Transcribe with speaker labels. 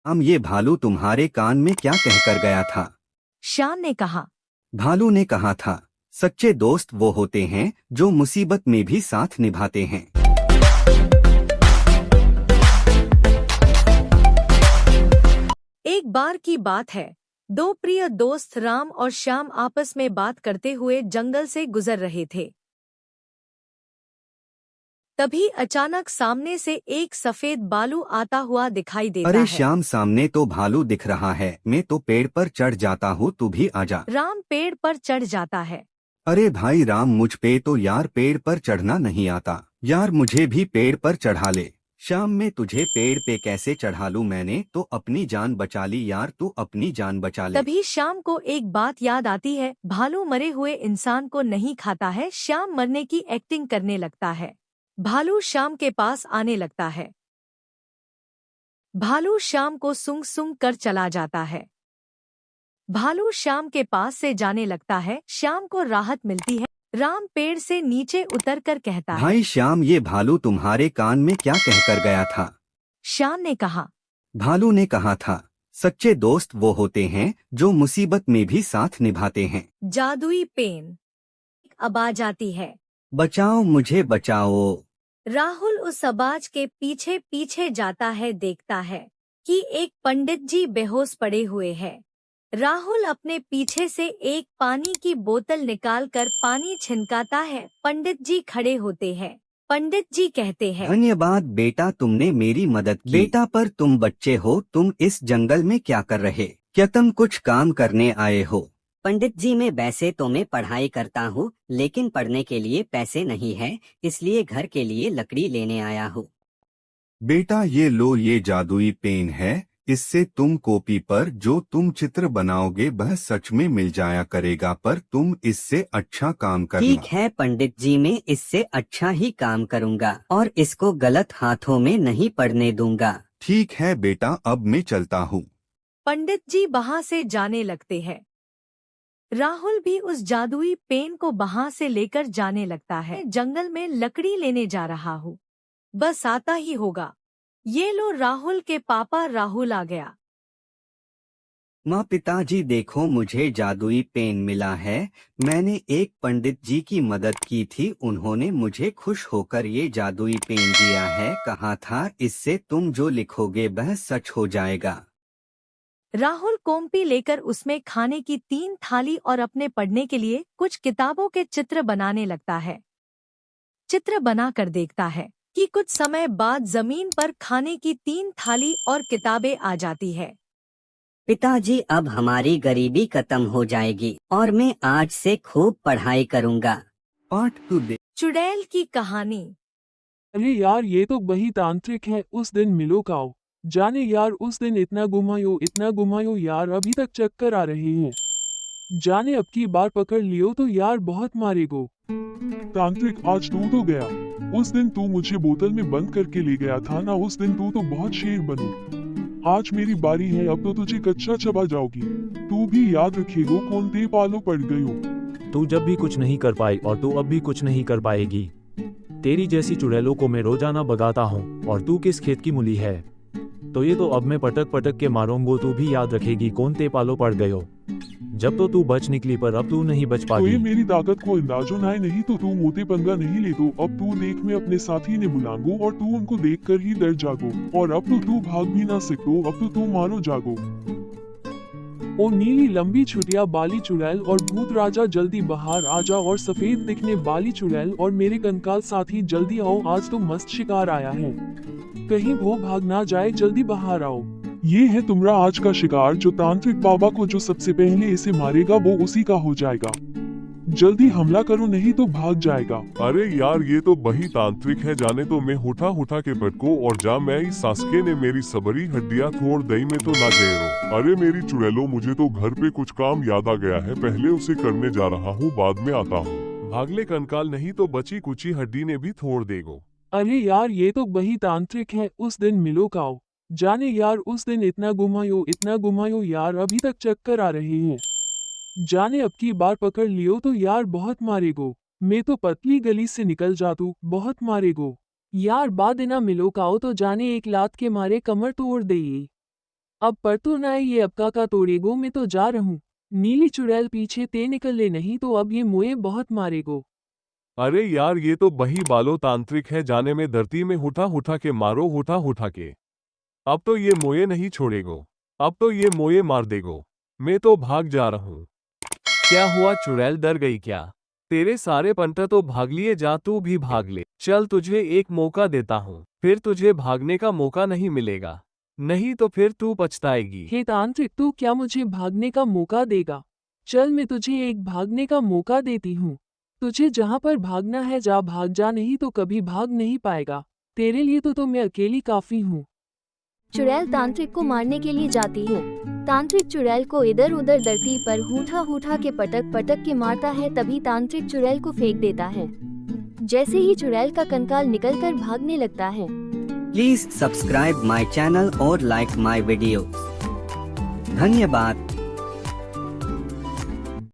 Speaker 1: ये भालू तुम्हारे कान में क्या कहकर गया था?
Speaker 2: श्याम ने कहा।
Speaker 1: भालू ने कहा था, सच्चे दोस्त वो होते हैं जो मुसीबत में भी साथ निभाते हैं।
Speaker 2: एक बार की बात है, दो प्रिय दोस्त राम और श्याम आपस में बात करते हुए जंगल से गुजर रहे थे। तभी अचानक सामने से एक सफेद भालू आता हुआ दिखाई देता
Speaker 1: अरे
Speaker 2: है।
Speaker 1: श्याम, सामने तो भालू दिख रहा है, मैं तो पेड़ पर चढ़ जाता हूँ, तू भी आजा।
Speaker 2: राम पेड़ पर चढ़ जाता है।
Speaker 1: अरे भाई राम, मुझ पे तो यार पेड़ पर चढ़ना नहीं आता यार, मुझे भी पेड़ पर चढ़ा ले। श्याम, मैं तुझे पेड़ पे कैसे चढ़ा लूं? मैंने तो अपनी जान बचा ली यार, तू अपनी जान बचा ले।
Speaker 2: तभी श्याम को एक बात याद आती है, भालू मरे हुए इंसान को नहीं खाता है। श्याम मरने की एक्टिंग करने लगता है। भालू श्याम के पास आने लगता है। भालू श्याम को सूंघ सूंघ कर चला जाता है। भालू श्याम के पास से जाने लगता है। श्याम को राहत मिलती है। राम पेड़ से नीचे उतरकर कहता है,
Speaker 1: भाई श्याम, ये भालू तुम्हारे कान में क्या कहकर गया था?
Speaker 2: श्याम ने कहा।
Speaker 1: भालू ने कहा था, सच्चे दोस्त वो होते हैं जो मुसीबत में भी साथ निभाते हैं।
Speaker 2: जादुई पेन अब आ जाती है।
Speaker 1: बचाओ मुझे बचाओ।
Speaker 2: राहुल उस आवाज के पीछे पीछे जाता है। देखता है कि एक पंडित जी बेहोश पड़े हुए हैं। राहुल अपने पीछे से एक पानी की बोतल निकालकर पानी छिनकाता है। पंडित जी खड़े होते हैं। पंडित जी कहते हैं,
Speaker 1: धन्यवाद बेटा, तुमने मेरी मदद की। बेटा, पर तुम बच्चे हो, तुम इस जंगल में क्या कर रहे? क्या तुम कुछ काम करने आए हो?
Speaker 3: पंडित जी, मैं वैसे तो मैं पढ़ाई करता हूँ, लेकिन पढ़ने के लिए पैसे नहीं है, इसलिए घर के लिए लकड़ी लेने आया हूँ।
Speaker 4: बेटा ये लो, ये जादुई पेन है, इससे तुम कॉपी पर जो तुम चित्र बनाओगे वह सच में मिल जाया करेगा, पर तुम इससे अच्छा काम करना।
Speaker 3: ठीक है पंडित जी, मैं इससे अच्छा ही काम करूँगा और इसको गलत हाथों में नहीं पड़ने दूंगा।
Speaker 4: ठीक है बेटा, अब मैं चलता हूँ।
Speaker 2: पंडित जी वहाँ से जाने लगते हैं। राहुल भी उस जादुई पेन को वहाँ से लेकर जाने लगता है। जंगल में लकड़ी लेने जा रहा हूँ, बस आता ही होगा। ये लो, राहुल के पापा राहुल आ गया।
Speaker 1: माँ, पिताजी देखो, मुझे जादुई पेन मिला है। मैंने एक पंडित जी की मदद की थी, उन्होंने मुझे खुश होकर ये जादुई पेन दिया है। कहा था इससे तुम जो लिखोगे वह सच हो जाएगा।
Speaker 2: राहुल कॉपी लेकर उसमें खाने की 3 थाली और अपने पढ़ने के लिए कुछ किताबों के चित्र बनाने लगता है। चित्र बनाकर देखता है कि कुछ समय बाद जमीन पर खाने की 3 थाली और किताबें आ जाती है।
Speaker 3: पिताजी, अब हमारी गरीबी खत्म हो जाएगी और मैं आज से खूब पढ़ाई करूँगा।
Speaker 1: पार्ट 2 दे।
Speaker 2: चुड़ैल की कहानी।
Speaker 5: अरे यार, ये तो वही तांत्रिक है, उस दिन मिलो काओ। जाने यार, उस दिन इतना घुमायो यार, अभी तक चक्कर आ रहे हैं। जाने अब की बार पकड़ लियो तो यार बहुत मारेगो।
Speaker 6: तांत्रिक, आज तू तो गया। उस दिन तू मुझे बोतल में बंद करके ले गया था ना, उस दिन तू तो बहुत शेर बनो। आज मेरी बारी है, अब तो तुझे कच्चा चबा जाओगी। तू भी याद रखेगो, कौन ते पालो पड़ गयो।
Speaker 7: तू जब भी कुछ नहीं कर पाई और तू अब भी कुछ नहीं कर पाएगी। तेरी जैसी चुड़ैलों को मैं रोजाना भगाता हूँ, और तू किस खेत की मूली है? तो ये तो अब मैं पटक पटक के मारूंगो, तू भी याद रखेगी कौन ते पालो पड़ गयो। जब तो तू बच निकली, पर अब तू नहीं बच
Speaker 6: तो ये
Speaker 7: पागी।
Speaker 6: मेरी ताकत को अंदाजो ना है, नहीं तो तू मोते पंगा नहीं ले दो। अब तू देख, मैं अपने साथी ने बुलाऊंगो और तू उनको देखकर ही डर जागो। और अब तो तू भाग भी ना सको, अब तो तू मारो जागो।
Speaker 5: ओ नीली लंबी छुटिया बाली चुड़ैल और भूत राजा, जल्दी बाहर आ जा। और सफेद दिखने बाली चुड़ैल और मेरे कंकाल साथी, जल्दी आओ, आज तो मस्त शिकार आया है, कहीं वो भाग ना जाए, जल्दी बाहर आओ।
Speaker 6: ये है तुम्हारा आज का शिकार, जो तांत्रिक बाबा को जो सबसे पहले इसे मारेगा वो उसी का हो जाएगा। जल्दी हमला करो, नहीं तो भाग जाएगा।
Speaker 4: अरे यार, ये तो वही तांत्रिक है, जाने तो मैं हुठा हुठा के पटको और जा मैं इस सासके ने मेरी सबरी हड्डियां थोड़ दई में तो ना गए। अरे मेरी चुड़ैलो, मुझे तो घर पे कुछ काम याद आ गया है, पहले उसे करने जा रहा हूँ, बाद में आता हूँ। भागले कंकाल, नहीं तो बची कुची हड्डी ने भी थोड़ देगो।
Speaker 5: अरे यार, ये तो वही तांत्रिक है, उस दिन मिलो काओ। जाने यार, उस दिन इतना घुमायो यार, अभी तक चक्कर आ रहे हैं। जाने अब की बार पकड़ लियो तो यार बहुत मारेगो। मैं तो पतली गली से निकल जातू, बहुत मारेगो। यार बाद ना मिलो काओ तो जाने एक लात के मारे कमर तोड़ देई। अब पर तो ना ये अब का तोड़ेगो, मैं तो जा रहूं। नीली चुड़ैल पीछे ते निकल ले, नहीं तो अब ये मुझे बहुत मारेगो।
Speaker 4: अरे यार ये तो बही बालो तांत्रिक है, जाने में धरती में हुठा के मारो, हुठा के। अब तो ये मोये नहीं छोड़ेगो, अब तो ये मोये मार देगो। मैं तो भाग जा रहा हूँ। क्या हुआ चुड़ैल, डर गई क्या? तेरे सारे पंटा तो भाग लिए, जा तू भी भाग ले। चल तुझे एक मौका देता हूँ, फिर तुझे भागने का मौका नहीं मिलेगा, नहीं तो फिर तू पछताएगी।
Speaker 5: हे तांत्रिक, तू क्या मुझे भागने का मौका देगा? चल मैं तुझे एक भागने का मौका देती हूँ। तुझे जहाँ पर भागना है जा, भाग जा, नहीं तो कभी भाग नहीं पाएगा। तेरे लिए तो मैं अकेली काफी हूँ।
Speaker 8: चुड़ैल तांत्रिक को मारने के लिए जाती है। तांत्रिक चुड़ैल को इधर उधर धरती पर हुठा के पटक के मारता है। तभी तांत्रिक चुड़ैल को फेंक देता है। जैसे ही चुड़ैल का कंकाल निकलकर भागने लगता है।
Speaker 1: प्लीज सब्सक्राइब माई चैनल और लाइक माई वीडियो। धन्यवाद।